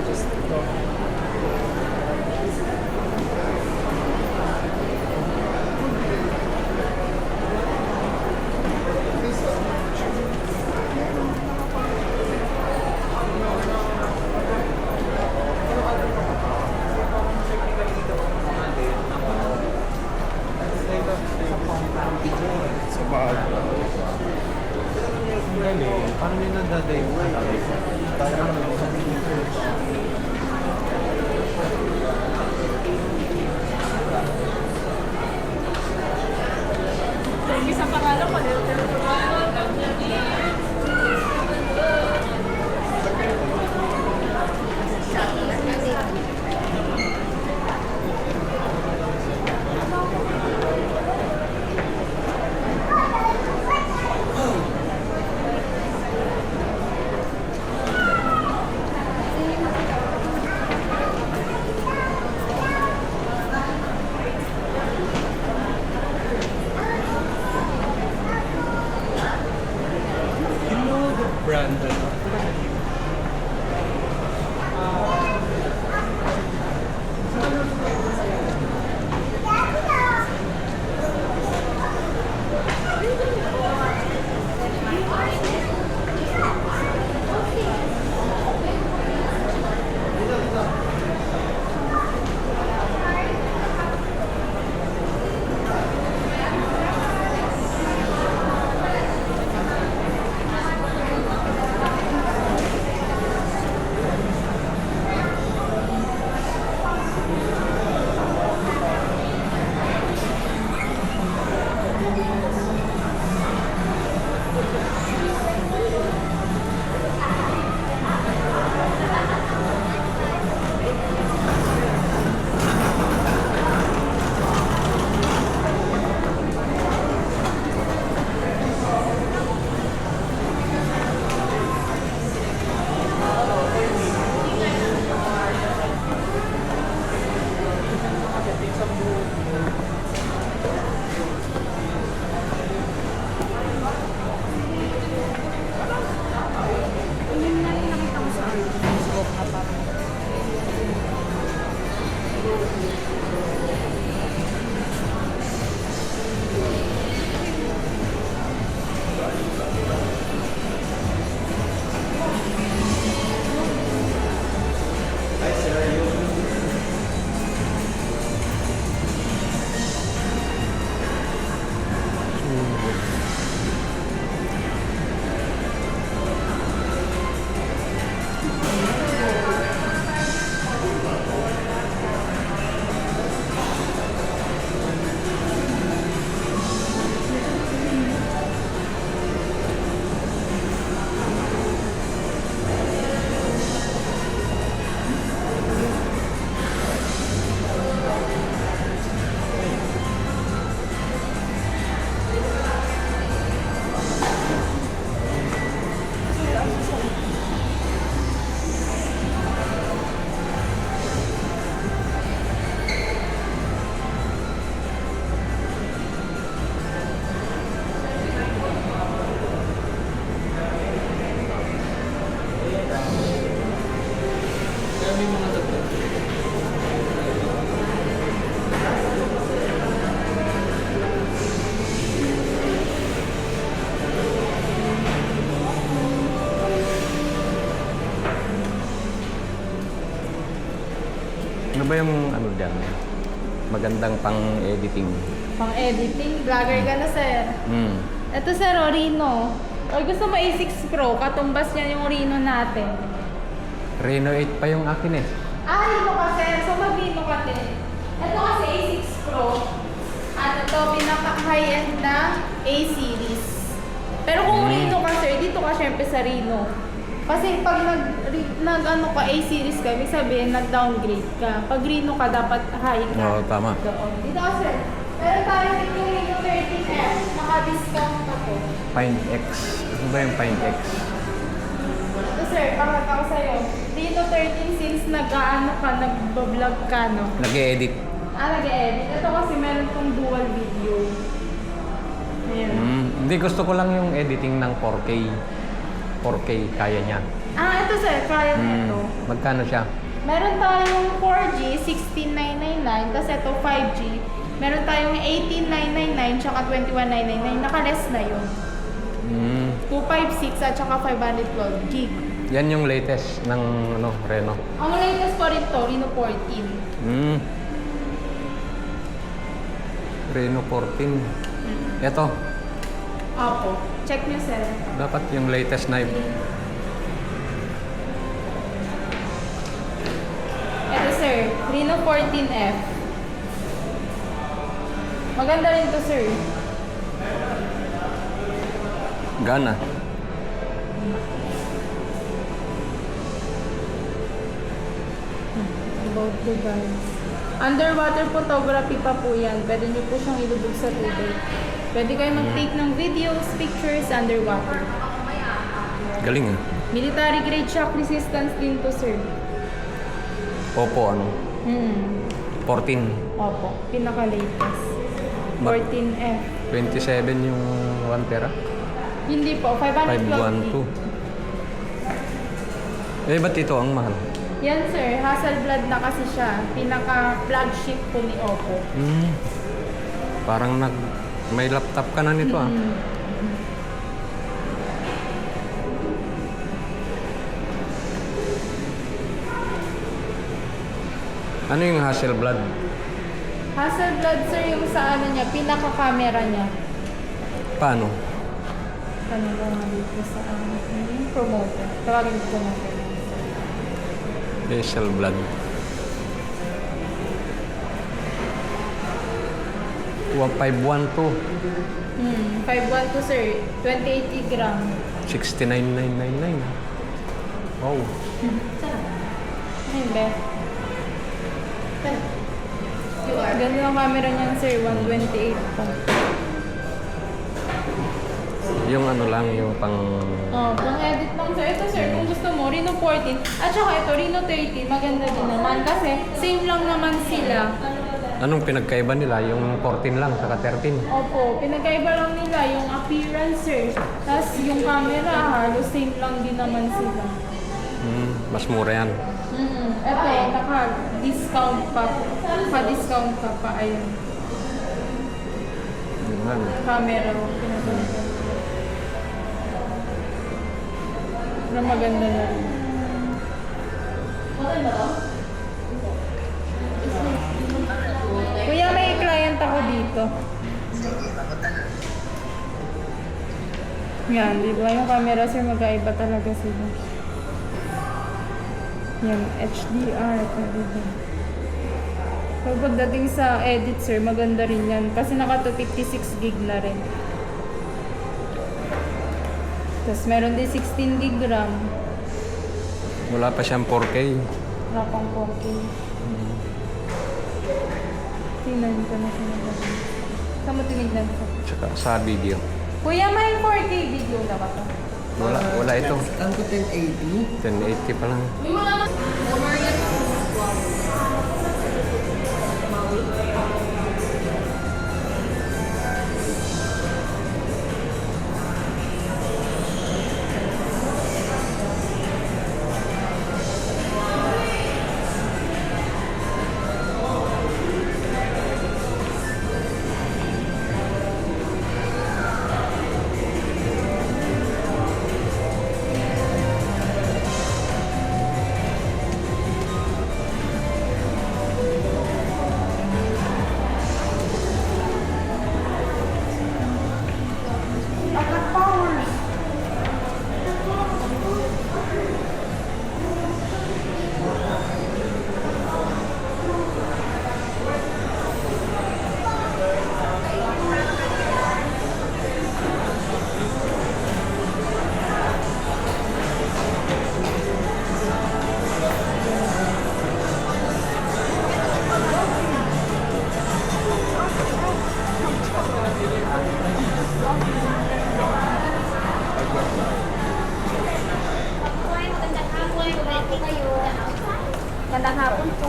Just ito. Sa bag. Galing. Paano nyo nadaday mo? Thank you sa pangalan ko. Brandon. Ano ba yung ano dyan? Magandang pang-editing. Pang-editing, vlogger ka na, sir. Hmm. Ito, sir, Reno. O gusto mo A6 Pro, katumbas niya yung Reno natin. Reno 8 pa yung akin eh. Ah, Reno ka, sir. So, mag-Reno ka din. Ito kasi A6 Pro. Ano to, pinaka-high-end na A-series. Pero kung Reno ka, sir, dito ka syempre sa Reno. Kasi pag nag-ano ka, A-series ka, ibig sabihin, nag-downgrade ka. Pag Reno ka, dapat high ka. Oo, tama. Doon. Dito ka, sir. Pero tayo dito yung Reno 13F. Naka-discount na po. Find X. Ano ba yung Find X? Ito, sir, pakita ko sa'yo. Reno 13 since nag-ano ka, nag-vlog ka, no? Nag-edit. Nag-edit. Ito kasi meron tong dual video. Ayan. Hindi, gusto ko lang yung editing ng 4K. 4K, kaya niya. Ito sir, kaya na ito. Magkano siya? Meron tayong 4G, 16,999. Tapos ito 5G. Meron tayong 18,999 tsaka 21,999. Naka-less na yun. 256 at saka 512 gig. Yan yung latest ng Reno. Ang latest po rin to, Reno 14. Reno 14. Ito, Opo. Check nyo sir. dapat yung latest na Ito sir, Reno 14F. Maganda rin to sir. gana. About the guys. Underwater photography pa po yan. Pwede nyo po siyang ilubog sa tubig. Pwede kayo mag-take ng videos, pictures underwater. Galing ah. Military grade shock resistance din to sir. Oppo 14. Opo, pinaka-latest. 14F. 27 yung 1 tera. Hindi po, 512 gig. 512. Ba't ito ang mahal? Yan sir, Hasselblad na kasi siya. Pinaka-flagship po ni Oppo. Parang may laptop ka na nito ah. Ano yung Hasselblad? Hasselblad sir yung sa ano niya, pinaka-camera niya. Paano? Ano ba nga dito sa promoter? Tawagin ko promoter. Hasselblad. 512. 512 sir, 2080 gram. 69,999. Wow. Ayun ba? Ganun ang camera niyan sir, 128 pa. Yung ano lang, yung pang... Pang edit lang sir. Ito sir, kung gusto mo, Reno 14. At saka ito, Reno 30, maganda din naman. Kasi same lang naman sila. Anong pinagkaiba nila? Yung 14 lang, saka 13. Opo, pinagkaiba lang nila yung appearance sir. Tapos yung camera, halos same lang din naman sila. Mas mura yan. Ito, naka-discount pa. Naka-discount ka pa, ayun. Yan. Camera, pinagkaiba. Na maganda na rin. Kuya, may client ako dito. Yan, di ba? Yung camera, sir, magkaiba talaga sila. Yan, HDR, pwede din. So, pagdating sa edit, sir, maganda rin yan. Kasi naka 256 gig na rin. Tapos meron din 16 gig RAM. Wala pa siyang 4K. Wala pang 4K. Tingnan ko na siya na. Saan mo tinignan ko? Tsaka sa video. Kuya, may 4K video na ba ito? Wala ito. Ang 1080. 1080 pa lang. Magandang hapon po.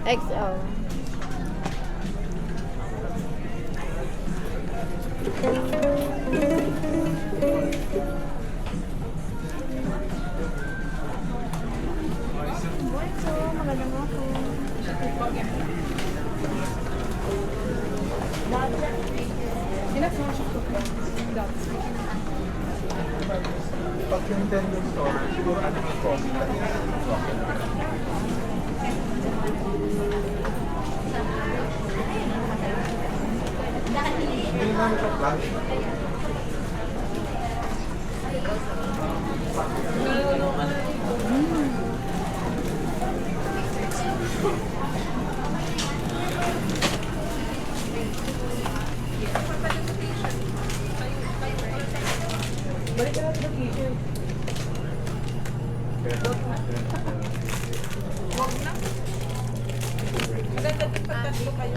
XL. Magandang ako. Pag Nintendo Store, siguro ano yung coffee kasi hindi namin sa plan.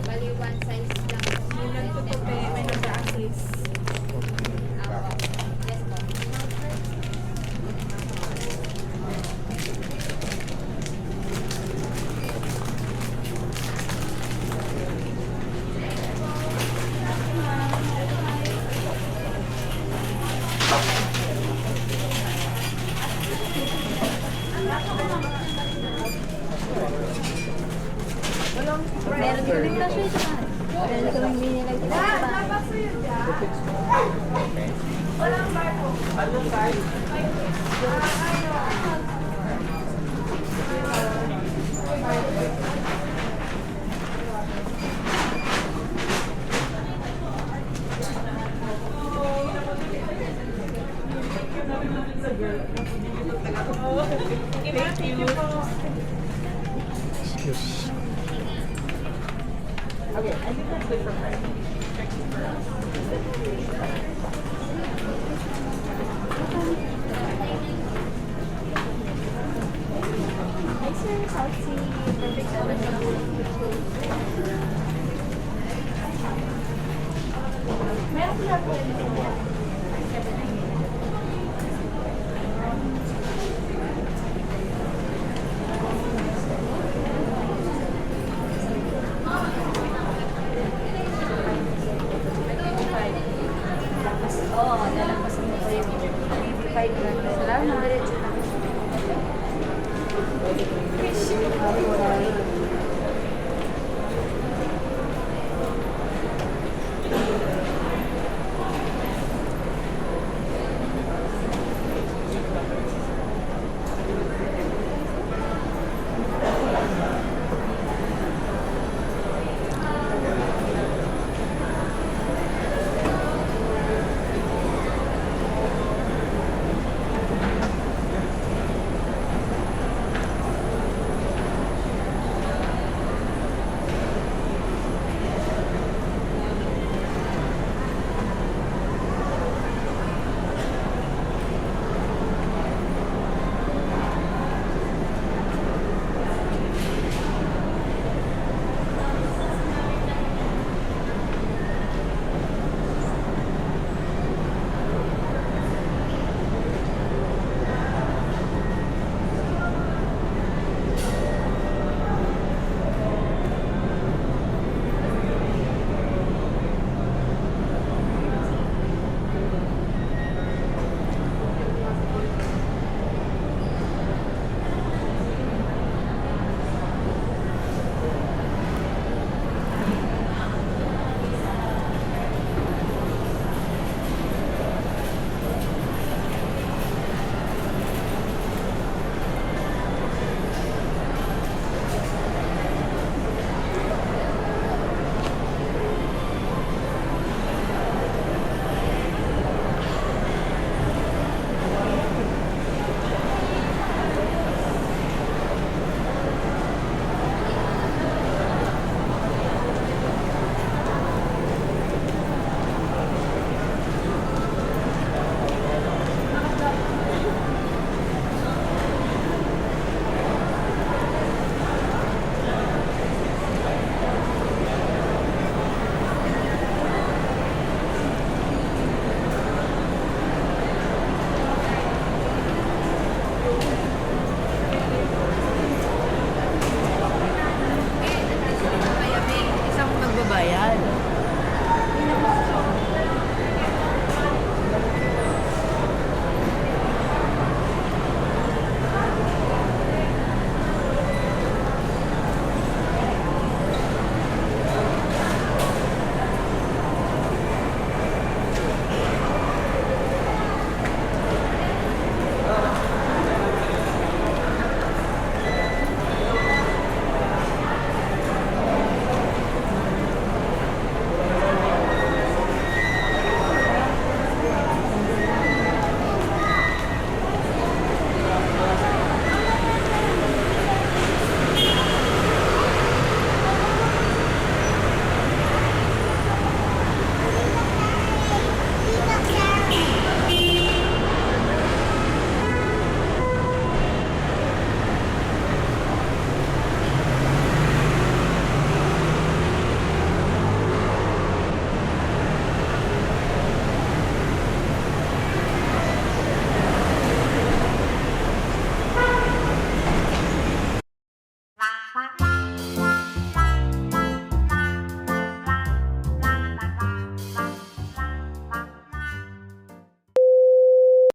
Bali, one size lang. May nag-assist. Yes po. Meron kaming kasya siya. Meron kaming binilagay sa bahay. Yes. Hi sir, Salsi. Perfect naman ako. Meron ko lang po.